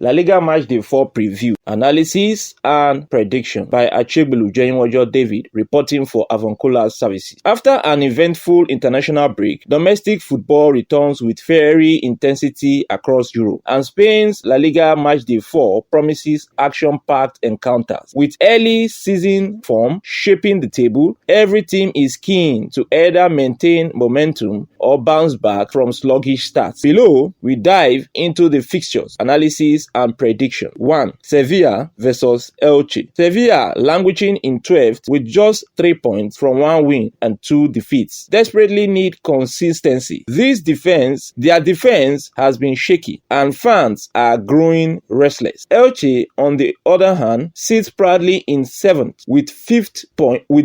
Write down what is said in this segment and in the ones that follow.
Laliga Matchday 4 preview, analysis and prediction by Achegbulu David reporting for Avuncular services. After an eventful international break, domestic football returns with fiery intensity across Europe, and Spain's Laliga Matchday 4 promises action-packed encounters. With early season form shaping the table, every team is keen to either maintain momentum or bounce back from sluggish starts. Below, we dive into the fixtures, analysis and prediction. 1. Sevilla vs Elche. Sevilla languishing in 12th with just 3 points from 1 win and 2 defeats. Desperately need consistency. Their defense has been shaky and fans are growing restless. Elche, on the other hand, sits proudly in 7th with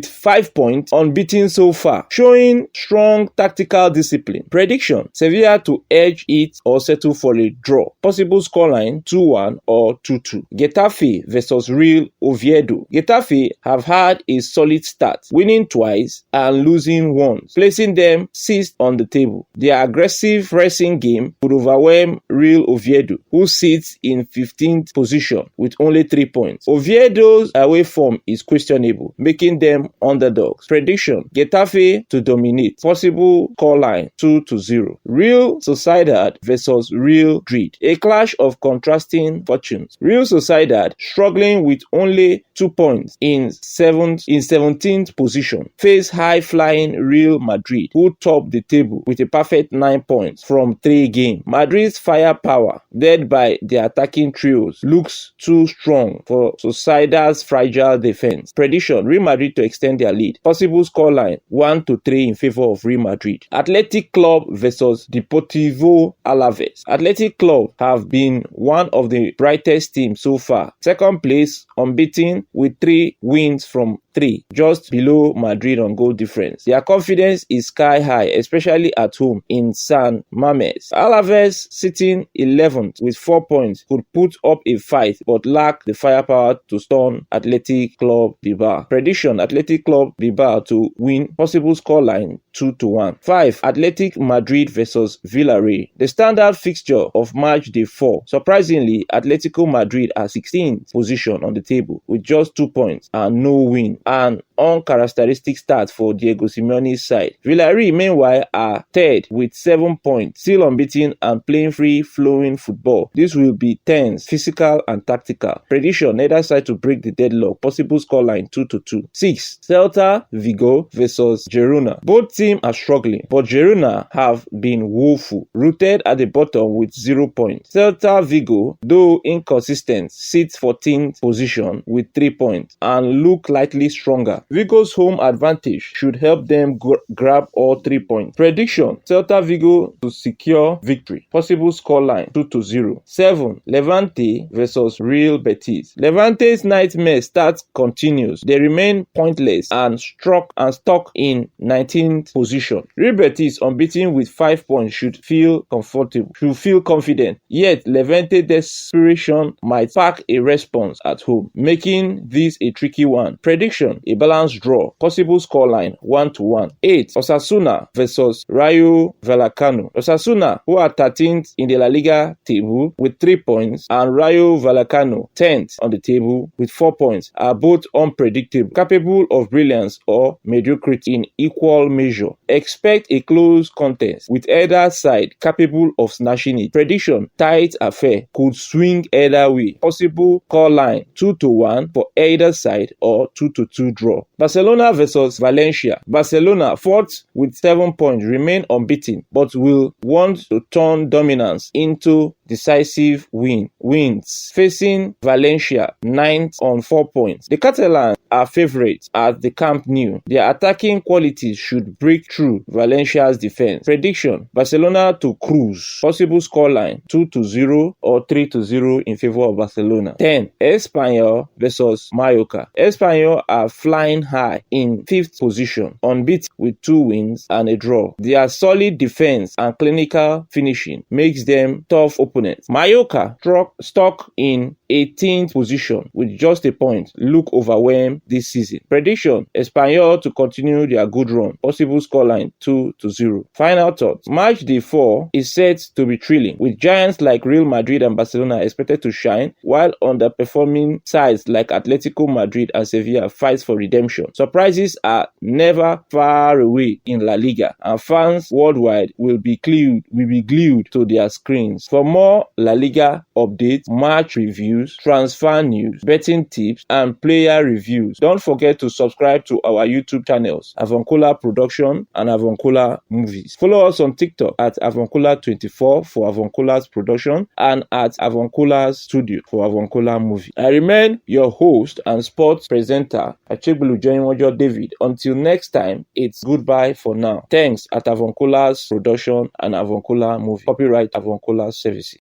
5 points unbeaten so far, showing strong tactical discipline. Prediction: Sevilla to edge it or settle for a draw. Possible scoreline 2-1 or 2-2. Getafe vs Real Oviedo. Getafe have had a solid start, winning twice and losing once, placing them 6th on the table. Their aggressive pressing game could overwhelm Real Oviedo, who sits in 15th position with only 3 points. Oviedo's away form is questionable, making them underdogs. Prediction: Getafe to dominate. Possible scoreline 2-0. Real Sociedad vs Real Madrid. A clash of contrasting fortunes. Real Sociedad, struggling with only 2 points in 17th position, face high-flying Real Madrid, who top the table with a perfect 9 points from 3 games. Madrid's firepower, led by the attacking trios, looks too strong for Sociedad's fragile defense. Prediction: Real Madrid to extend their lead. Possible scoreline 1-3 in favor of Real Madrid. Athletic Club vs Deportivo Alaves. Athletic Club have been one of the brightest teams so far. Second place, unbeaten with 3 wins from 3, just below Madrid on goal difference. Their confidence is sky high, especially at home in San Mamés. Alaves, sitting 11th with 4 points, could put up a fight but lack the firepower to stun Athletic Club Bilbao. Prediction: Athletic Club Bilbao to win. Possible scoreline 2-1. 5. Athletic Madrid vs Villarreal. The standard fixture of Matchday 4. Surprisingly, Atletico Madrid are 16th position on the table with just 2 points and no win. An uncharacteristic start for Diego Simeone's side. Villarreal, meanwhile, are 3rd with 7 points, still unbeaten and playing free-flowing football. This will be tense, physical and tactical. Prediction: neither side to break the deadlock. Possible scoreline 2-2. 6. Celta Vigo vs Girona. Both teams are struggling, but Girona have been woeful, rooted at the bottom with 0 points. Celta Vigo, though inconsistent, sits 14th position with 3 points and look likely stronger. Vigo's home advantage should help them grab all 3 points. Prediction: Celta Vigo to secure victory. Possible scoreline 2-0. 7. Levante vs Real Betis. Levante's nightmare start continues. They remain pointless and stuck in 19th position. Real Betis, unbeaten with 5 points, should feel confident. Yet Levante desperation might pack a response at home, making this a tricky one. Prediction: a balanced draw. Possible scoreline 1-1. 8. Osasuna vs Rayo Vallecano. Osasuna, who are 13th in the La Liga table with 3 points, and Rayo Vallecano, 10th on the table with 4 points, are both unpredictable, capable of brilliance or mediocrity in equal measure. Expect a close contest with either side capable of snatching it. Prediction: tight affair, could swing either way. Possible scoreline 2-1 for either side or 2-2 draw. Barcelona vs Valencia. Barcelona, 4th with 7 points, remain unbeaten but will want to turn dominance into decisive wins, facing Valencia 9th on 4 points. The Catalans are favourites at the Camp Nou. Their attacking qualities should break through Valencia's defense. Prediction: Barcelona to cruise. Possible scoreline 2-0 or 3-0 in favor of Barcelona. 10. Espanyol vs Mallorca. Espanyol are flying high in 5th position, unbeaten with 2 wins and a draw. Their solid defense and clinical finishing makes them tough opponents opponents. Mallorca stuck in 18th position with just a point, look overwhelmed this season. Prediction: Espanyol to continue their good run. Possible scoreline 2-0. Final thoughts: Matchday 4 is set to be thrilling, with giants like Real Madrid and Barcelona expected to shine, while underperforming sides like Atletico Madrid and Sevilla fight for redemption. Surprises are never far away in La Liga, and fans worldwide will be glued to their screens. For more La Liga updates, match reviews, transfer news, betting tips, and player reviews, don't forget to subscribe to our YouTube channels, Avuncular Production and Avuncular Movies. Follow us on TikTok at Avuncular24 for Avuncular's production and at Avuncular's studio for Avuncular Movie. I remain your host and sports presenter, Achegbulu David. Until next time, it's goodbye for now. Thanks at Avuncular's production and Avuncular Movie. Copyright Avuncular Services.